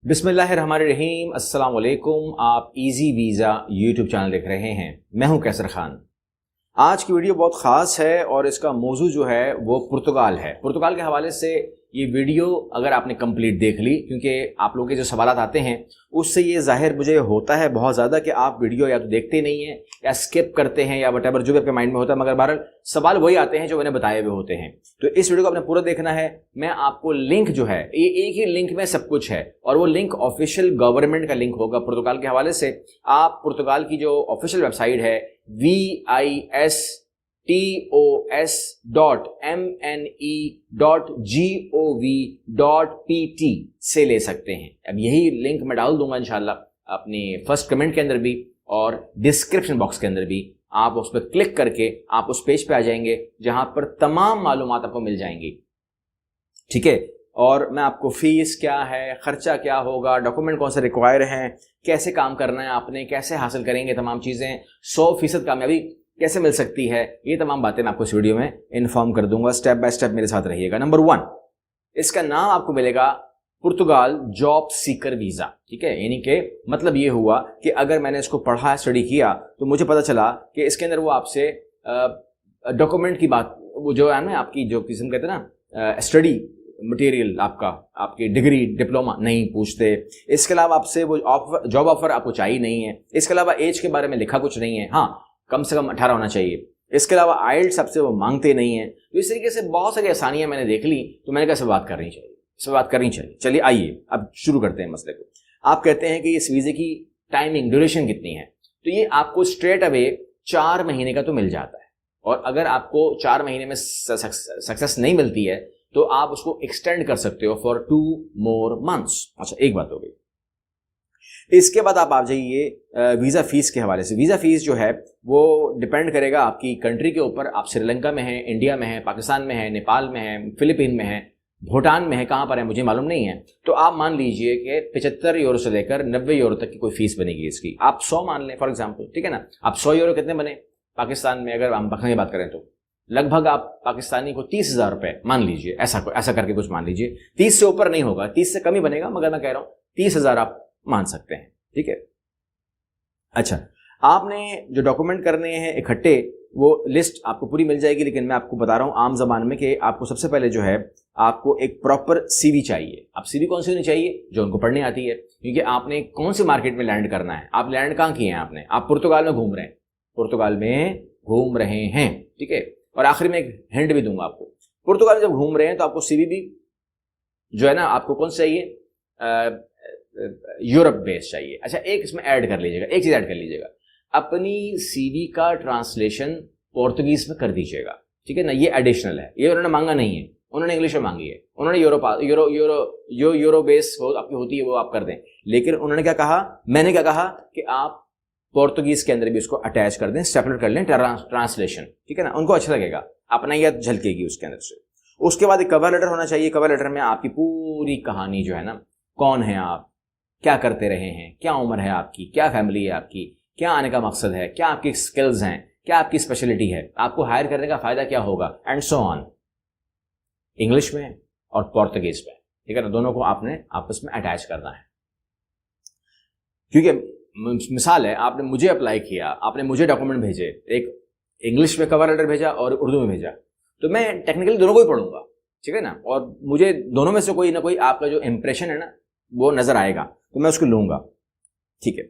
बिस्मिल्लाहिर्रहमानिर्रहीम। अस्सलाम वालेकुम। आप इजी वीज़ा यूट्यूब चैनल देख रहे हैं। मैं हूं कैसर खान। आज की वीडियो बहुत ख़ास है और इसका मौजू जो है वो पुर्तगाल है। पुर्तगाल के हवाले से ये वीडियो अगर आपने कंप्लीट देख ली, क्योंकि आप लोगों के जो सवाल आते हैं उससे ये जाहिर मुझे होता है बहुत ज़्यादा कि आप वीडियो या तो देखते नहीं हैं या स्किप करते हैं या वटेवर जो भी आपके माइंड में होता है, मगर बहरहाल सवाल वही आते हैं जो मैंने बताए हुए होते हैं। तो इस वीडियो को आपने पूरा देखना है। मैं आपको लिंक जो है, ये एक ही लिंक में सब कुछ है और वो लिंक ऑफिशियल गवर्नमेंट का लिंक होगा पुर्तगाल के हवाले से। आप पुर्तगाल की जो ऑफिशियल वेबसाइट है vistos.mne.gov.pt से ले सकते हैं। अब यही लिंक मैं डाल दूंगा इंशाल्लाह अपनी फर्स्ट कमेंट के अंदर भी और डिस्क्रिप्शन बॉक्स के अंदर भी। आप उस पर क्लिक करके आप उस पेज पे आ जाएंगे जहां पर तमाम मालूमात आपको मिल जाएंगी, ठीक है। और मैं आपको फीस क्या है, खर्चा क्या होगा, डॉक्यूमेंट कौन से रिक्वायर हैं, कैसे काम करना है आपने, कैसे हासिल करेंगे तमाम चीज़ें, 100% कामयाबी कैसे मिल सकती है, ये तमाम बातें मैं आपको इस वीडियो में इन्फॉर्म कर दूंगा। स्टेप बाय स्टेप मेरे साथ रहिएगा। नंबर 1, इसका नाम आपको मिलेगा पुर्तगाल जॉब सीकर वीज़ा, ठीक है। यानी कि मतलब ये हुआ कि अगर मैंने इसको पढ़ा, स्टडी किया, तो मुझे पता चला कि इसके अंदर वो आपसे डॉक्यूमेंट की बात, वो जो है ना आपकी जो किस्म कहते हैं ना स्टडी मटेरियल, आपकी डिग्री डिप्लोमा नहीं पूछते। इसके अलावा आपसे वो जॉब ऑफर आपको चाहिए नहीं है। इसके अलावा एज के बारे में लिखा कुछ नहीं है, हाँ कम से कम 18 होना चाहिए। इसके अलावा आइल्स आपसे वो मांगते नहीं है। तो इस तरीके से बहुत सारी आसानियां मैंने देख ली, तो मैंने कहा इस पर बात करनी चाहिए, इस पर बात करनी चाहिए। चलिए आइए अब शुरू करते हैं मसले को। आप कहते हैं कि इस वीज़े की टाइमिंग ड्यूरेशन कितनी है, तो ये आपको स्ट्रेट अवे 4 महीने का तो मिल जाता है। और अगर आपको 4 महीने में सक्सेस नहीं मिलती है तो आप उसको एक्सटेंड कर सकते हो फॉर 2 more months। अच्छा, एक बात हो गई। इसके बाद आप जाइए वीज़ा फीस के हवाले से। वीज़ा फीस जो है वो डिपेंड करेगा आपकी कंट्री के ऊपर। आप श्रीलंका में हैं, इंडिया में हैं, पाकिस्तान में हैं, नेपाल में हैं, फिलीपीन में हैं, भूटान में है, कहाँ पर है मुझे मालूम नहीं है। तो आप मान लीजिए कि 75 यूरो से लेकर 90 यूरो तक की कोई फीस बनेगी इसकी। आप 100 मान लें फॉर एग्जाम्पल, ठीक है ना। आप 100 यूरो कितने बने पाकिस्तान में, अगर हम पाकिस्तान की बात करें तो लगभग आप पाकिस्तानी को 30,000 रुपये मान लीजिए, ऐसा करके कुछ मान लीजिए। 30 से ऊपर नहीं होगा, 30 से कम ही बनेगा, मगर मैं कह रहा हूँ 30,000 आप मान सकते हैं, ठीक है। अच्छा, आपने जो डॉक्यूमेंट करने हैं इकट्ठे, वो लिस्ट आपको पूरी मिल जाएगी, लेकिन मैं आपको बता रहा हूँ आम जबान में कि आपको सबसे पहले जो है आपको एक प्रॉपर सीवी चाहिए। अब सीवी कौन सी होनी चाहिए? जो उनको पढ़नी आती है, क्योंकि आपने कौन सी मार्केट में लैंड करना है। आप लैंड कहाँ किए हैं आपने? आप पुर्तगाल में घूम रहे हैं, पुर्तगाल में घूम रहे हैं, ठीक है। और आखिर में एक हिंट भी दूंगा आपको, पुर्तगाल में जब घूम रहे हैं तो आपको सीवी भी जो है ना आपको कौन सा चाहिए? यूरोप बेस चाहिए। अच्छा, एक इसमें ऐड कर लीजिएगा, एक चीज ऐड कर लीजिएगा, अपनी सीवी का ट्रांसलेशन पोर्तुगीज में कर दीजिएगा, ठीक है ना। ये एडिशनल है, ये उन्होंने मांगा नहीं है, उन्होंने इंग्लिश में मांगी है। उन्होंने यूरो बेस आपकी होती है वो आप कर दें, लेकिन उन्होंने क्या कहा, मैंने क्या कहा कि आप पोर्तुगीज के अंदर भी उसको अटैच कर दें, सेपरेट कर लें ट्रांसलेशन, ठीक है ना। उनको अच्छा लगेगा, अपना यह झलकेगी उसके अंदर से। उसके बाद एक कवर लेटर होना चाहिए। कवर लेटर में आपकी पूरी कहानी जो है ना, कौन है आप, क्या करते रहे हैं, क्या उम्र है आपकी, क्या फैमिली है आपकी, क्या आने का मकसद है, क्या आपकी स्किल्स हैं, क्या आपकी स्पेशलिटी है, आपको हायर करने का फायदा क्या होगा, एंड सो ऑन। इंग्लिश में और पोर्तुगीज में, ठीक है ना। दोनों को आपने आपस में अटैच करना है, क्योंकि मिसाल है, आपने मुझे अप्लाई किया, आपने मुझे डॉक्यूमेंट भेजे, एक इंग्लिश में कवर लेटर भेजा और उर्दू में भेजा, तो मैं टेक्निकली दोनों को ही पढ़ूंगा, ठीक है ना। और मुझे दोनों में से कोई ना कोई आपका जो इंप्रेशन है ना वो नजर आएगा, तो मैं उसको लूंगा, ठीक है।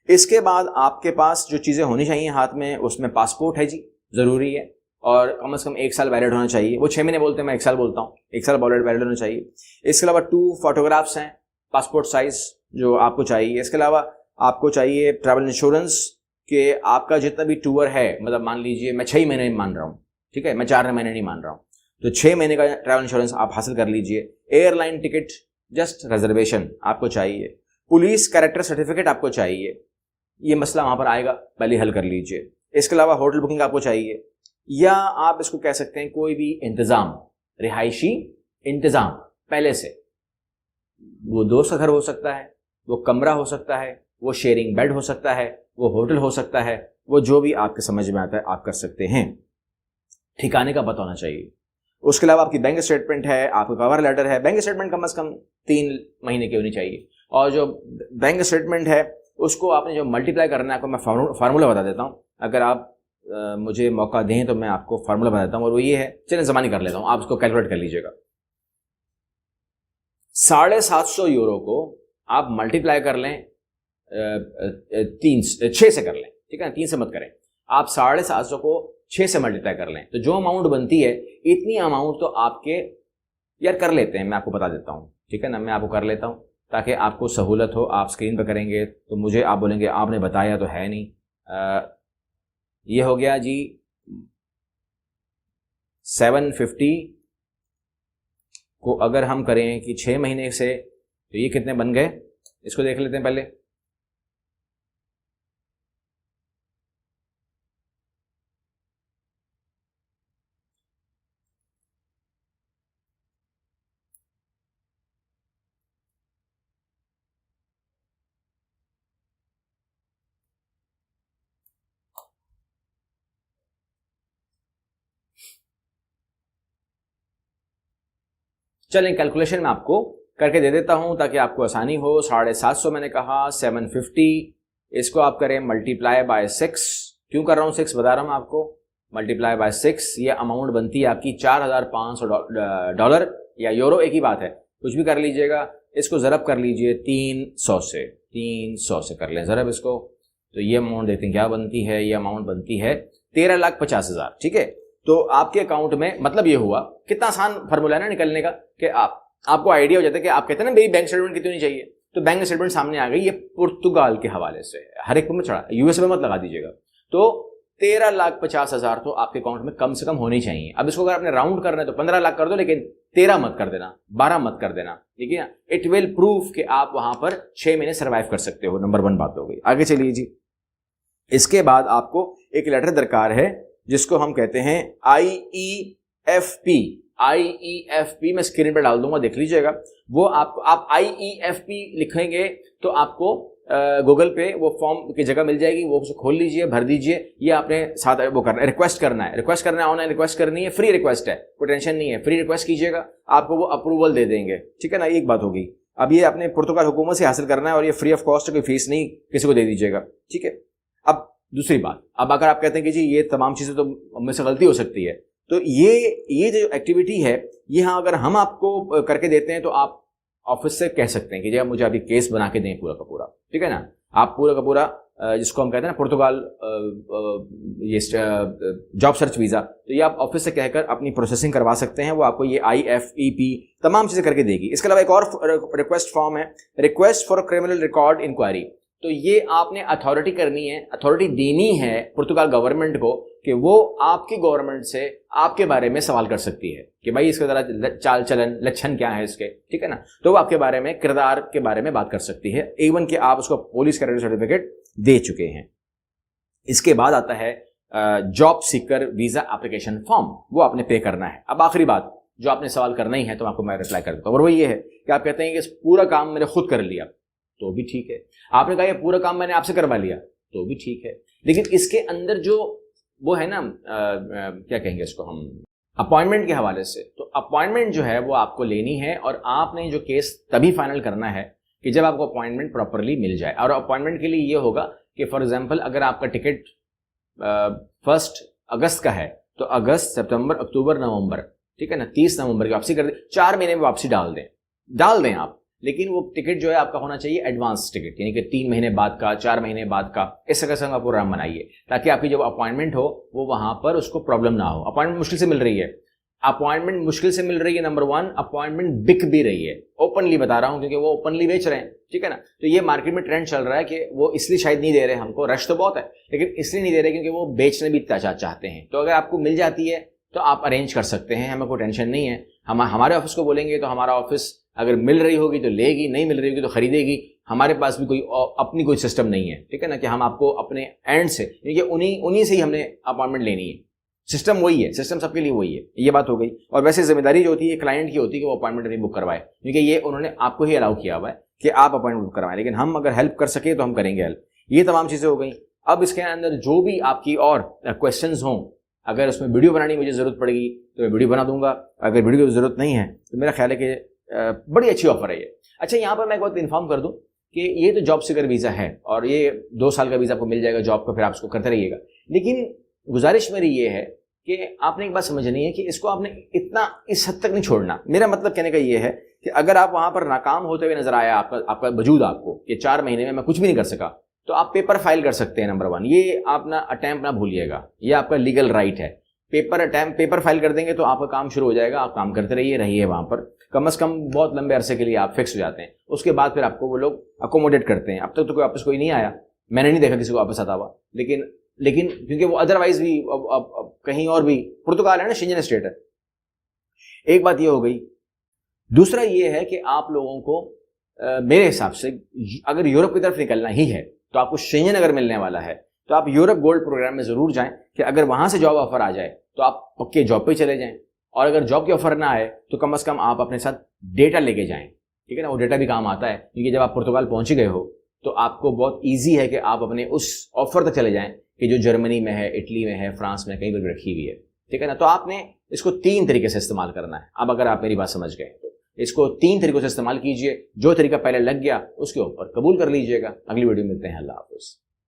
इसके बाद आपके पास जो चीज़ें होनी चाहिए हाथ में, उसमें पासपोर्ट है जी, ज़रूरी है, और कम से कम 1 साल वैलिड होना चाहिए। वो 6 महीने बोलते हैं, मैं 1 साल बोलता हूँ, 1 साल वैलिड होना चाहिए। इसके अलावा 2 फोटोग्राफ्स हैं पासपोर्ट साइज जो आपको चाहिए। इसके अलावा आपको चाहिए ट्रैवल इंश्योरेंस, कि आपका जितना भी टूर है, मतलब मान लीजिए मैं 6 महीने मान रहा हूँ, ठीक है, मैं 4 महीने नहीं मान रहा हूँ, तो 6 महीने का ट्रैवल इंश्योरेंस आप हासिल कर लीजिए। एयरलाइन टिकट जस्ट रिजर्वेशन आपको चाहिए। पुलिस कैरेक्टर सर्टिफिकेट आपको चाहिए, ये मसला वहां पर आएगा, पहले हल कर लीजिए। इसके अलावा होटल बुकिंग आपको चाहिए, या आप इसको कह सकते हैं कोई भी इंतजाम, रिहायशी इंतजाम पहले से। वो दोस्त का घर हो सकता है, वो कमरा हो सकता है, वो शेयरिंग बेड हो सकता है, वो होटल हो सकता है, वो जो भी आपके समझ में आता है आप कर सकते हैं। ठिकाने का पता होना चाहिए। उसके अलावा आपकी बैंक स्टेटमेंट है, आपका कवर लेटर है। बैंक स्टेटमेंट कम से कम 3 महीने की होनी चाहिए। और जो बैंक स्टेटमेंट है उसको आपने जो मल्टीप्लाई करना है, आपको मैं फार्मूला बता देता हूँ। अगर आप मुझे मौका दें तो मैं आपको फार्मूला बता देता हूँ, और वो ये है, चलिए ज़बानी कर लेता हूँ, आप इसको कैलकुलेट कर लीजिएगा। 750 यूरो को आप मल्टीप्लाई कर लें 6 से कर लें, ठीक है ना, 3 से मत करें। आप 750 को 6 से मल्टीप्लाई कर लें तो जो अमाउंट बनती है, इतनी अमाउंट तो आपके, यार कर लेते हैं, मैं आपको बता देता हूँ, ठीक है ना, मैं आपको कर लेता हूँ ताकि आपको सहूलत हो। आप स्क्रीन पर करेंगे तो मुझे आप बोलेंगे आपने बताया तो है नहीं। ये हो गया जी 750 को अगर हम करें कि 6 महीने से, तो ये कितने बन गए, इसको देख लेते हैं पहले। चलें, कैलकुलेशन मैं आपको करके दे देता हूं ताकि आपको आसानी हो। 750 मैंने कहा, 750 इसको आप करें मल्टीप्लाई बाय 6। क्यों कर रहा हूं 6, बता रहा हूं आपको। मल्टीप्लाई बाय 6, ये अमाउंट बनती है आपकी $4500 या यूरो, एक ही बात है, कुछ भी कर लीजिएगा। इसको ज़रब कर लीजिए 300 से कर लें ज़रब इसको, तो ये अमाउंट देखते हैं क्या बनती है। ये अमाउंट बनती है 13,50,000, ठीक है। तो आपके अकाउंट में, मतलब ये हुआ, कितना आसान फार्मूला है ना निकलने का, कि आपको आइडिया हो जाता है कि आप कहते हैं ना मेरी बैंक स्टेटमेंट कितनी होनी चाहिए, तो बैंक स्टेटमेंट सामने आ गई। ये पुर्तगाल के हवाले से हर एक में चढ़ा, यूएस में मत लगा दीजिएगा। तो 13,50,000 तो आपके अकाउंट में कम से कम होनी चाहिए। अब इसको अगर आपने राउंड करना है तो 15 लाख कर दो, लेकिन 13 मत कर देना, 12 मत कर देना, ठीक है। इट विल प्रूव कि आप वहां पर 6 महीने सर्वाइव कर सकते हो। नंबर 1 बात हो गई। आगे चलिए जी। इसके बाद आपको एक लेटर दरकार है जिसको हम कहते हैं IEFP। IEFP मैं स्क्रीन पर डाल दूंगा, देख लीजिएगा। वो आप IEFP लिखेंगे तो आपको गूगल पे वो फॉर्म की जगह मिल जाएगी, वो उसे खोल लीजिए, भर दीजिए। ये आपने साथ वो करना है, रिक्वेस्ट करना है, ऑनलाइन रिक्वेस्ट करनी है, फ्री रिक्वेस्ट है, कोई टेंशन नहीं है, फ्री रिक्वेस्ट कीजिएगा, आपको वो अप्रूवल दे देंगे, ठीक है ना। एक बात होगी। अब ये अपने पुर्तगाल हुकूमत से हासिल करना है और ये फ्री ऑफ कॉस्ट, कोई फीस नहीं, किसी को दे दीजिएगा, ठीक है। अब दूसरी बात, अब अगर आप कहते हैं कि जी ये तमाम चीज़ें तो मुझसे गलती हो सकती है, तो ये जो एक्टिविटी है, ये हाँ अगर हम आपको करके देते हैं तो आप ऑफिस से कह सकते हैं कि जी मुझे अभी केस बना के दें पूरा का पूरा, ठीक है ना। आप पूरा का पूरा जिसको हम कहते हैं ना पुर्तगाल ये जॉब सर्च वीज़ा, तो ये आप ऑफिस से कहकर अपनी प्रोसेसिंग करवा सकते हैं। वो आपको ये IFEP तमाम चीज़ें करके देगी। इसके अलावा एक और रिक्वेस्ट फॉर्म है, request for criminal record inquiry. तो ये आपने अथॉरिटी करनी है, अथॉरिटी देनी है पुर्तगाल गवर्नमेंट को कि वो आपकी गवर्नमेंट से आपके बारे में सवाल कर सकती है कि भाई इसका जरा चाल चलन लक्षण क्या है इसके, ठीक है ना। तो वो आपके बारे में, किरदार के बारे में बात कर सकती है, इवन कि आप उसको पुलिस कैडेट सर्टिफिकेट दे चुके हैं। इसके बाद आता है job seeker visa application form, वो आपने पे करना है। अब आखिरी बात जो आपने सवाल करना ही है तो आपको मैं रिप्लाई कर देता हूँ, और वो ये है कि आप कहते हैं कि इस पूरा काम मैंने खुद कर लिया, तो भी ठीक है। आपने कहा ये पूरा काम मैंने आपसे करवा लिया, तो भी ठीक है। लेकिन इसके अंदर जो वो है ना क्या कहेंगे इसको हम, अपॉइंटमेंट के हवाले से, तो अपॉइंटमेंट जो है वो आपको लेनी है, और आपने जो केस तभी फाइनल करना है कि जब आपको अपॉइंटमेंट प्रॉपरली मिल जाए। और अपॉइंटमेंट के लिए ये होगा कि फॉर एग्जांपल अगर आपका टिकट 1 अगस्त का है, तो अगस्त, सितंबर, अक्टूबर, नवंबर, ठीक है ना, 30 नवंबर की वापसी कर दें, 4 महीने में वापसी डाल दें आप। लेकिन वो टिकट जो है आपका होना चाहिए एडवांस टिकट, यानी कि 3 महीने बाद का, 4 महीने बाद का, इस तरह से आप प्रोग्राम बनाइए ताकि आपकी जब अपॉइंटमेंट हो वो वहां पर उसको प्रॉब्लम ना हो। अपॉइंटमेंट मुश्किल से मिल रही है, नंबर 1, अपॉइंटमेंट बिक भी रही है, ओपनली बता रहा हूं क्योंकि वो ओपनली बेच रहे हैं, ठीक है ना। तो ये मार्केट में ट्रेंड चल रहा है कि वो इसलिए शायद नहीं दे रहे हमको, रश तो बहुत है, लेकिन इसलिए नहीं दे रहे क्योंकि वो बेचने भी चाहते हैं। तो अगर आपको मिल जाती है तो आप अरेंज कर सकते हैं, हमें कोई टेंशन नहीं है। हम हमारे ऑफिस को बोलेंगे तो हमारा ऑफिस अगर मिल रही होगी तो लेगी, नहीं मिल रही होगी तो खरीदेगी। हमारे पास भी अपनी कोई सिस्टम नहीं है, ठीक है ना, कि हम आपको अपने एंड से, क्योंकि उन्हीं से ही हमने अपॉइंटमेंट लेनी है। सिस्टम वही है, सिस्टम सबके लिए वही है, ये बात हो गई। और वैसे जिम्मेदारी जो होती है क्लाइंट की होती है कि वो अपॉइंटमेंट नहीं बुक करवाए, क्योंकि ये उन्होंने आपको ही अलाउ किया हुआ है कि आप अपॉइंटमेंट बुक करवाएं। लेकिन हम अगर हेल्प कर सके तो हम करेंगे हेल्प। ये तमाम चीज़ें हो गई। अब इसके अंदर जो भी आपकी और क्वेश्चंस हों, अगर उसमें वीडियो बनाने की मुझे ज़रूरत पड़ेगी तो मैं वीडियो बना दूंगा। अगर वीडियो की ज़रूरत नहीं है तो मेरा ख्याल है कि बड़ी अच्छी ऑफर है ये। अच्छा, यहाँ पर मैं एक बात इन्फॉर्म कर दूं कि ये तो जॉब सीकर वीज़ा है और ये 2 साल का वीज़ा आपको मिल जाएगा जॉब का, फिर आप इसको करते रहिएगा। लेकिन गुजारिश मेरी ये है कि आपने एक बात समझनी है कि इसको आपने इतना इस हद तक नहीं छोड़ना। मेरा मतलब कहने का ये है कि अगर आप वहां पर नाकाम होते हुए नजर आया आपका वजूद आपको कि 4 महीने में मैं कुछ भी नहीं कर सका, तो आप पेपर फाइल कर सकते हैं। नंबर 1, ये आप ना अटैम्प्ट ना भूलिएगा, ये आपका लीगल राइट है। पेपर फाइल कर देंगे तो आपका काम शुरू हो जाएगा, आप काम करते रहिए वहां पर, कम से कम बहुत लंबे अरसे के लिए आप फिक्स हो जाते हैं। उसके बाद फिर आपको वो लोग अकोमोडेट करते हैं। अब तक तो कोई वापस कोई नहीं आया, मैंने नहीं देखा किसी को वापस आता हुआ, लेकिन क्योंकि वो अदरवाइज भी अब कहीं और भी, पुर्तगाल है ना, शेंजन स्टेट है। एक बात ये हो गई। दूसरा ये है कि आप लोगों को मेरे हिसाब से अगर यूरोप की तरफ निकलना ही है तो आपको शेंजन अगर मिलने वाला है तो आप यूरोप गोल्ड प्रोग्राम में जरूर जाएं कि अगर वहां से जॉब ऑफर आ जाए तो आप पक्के जॉब पे चले जाएं, और अगर जॉब की ऑफर ना आए तो कम से कम आप अपने साथ डेटा लेके जाएं, ठीक है ना। वो डेटा भी काम आता है, क्योंकि जब आप पुर्तगाल पहुंच गए हो तो आपको बहुत ईजी है कि आप अपने उस ऑफर तक चले जाएं कि जो जर्मनी में है, इटली में है, फ्रांस में कहीं पर भी रखी हुई है, ठीक है ना। तो आपने इसको 3 तरीके से इस्तेमाल करना है। अब अगर आप मेरी बात समझ गए तो इसको 3 तरीकों से इस्तेमाल कीजिए। जो तरीका पहले लग गया उसके ऊपर कबूल कर लीजिएगा। अगली वीडियो में मिलते हैं। अल्लाह हाफिज़।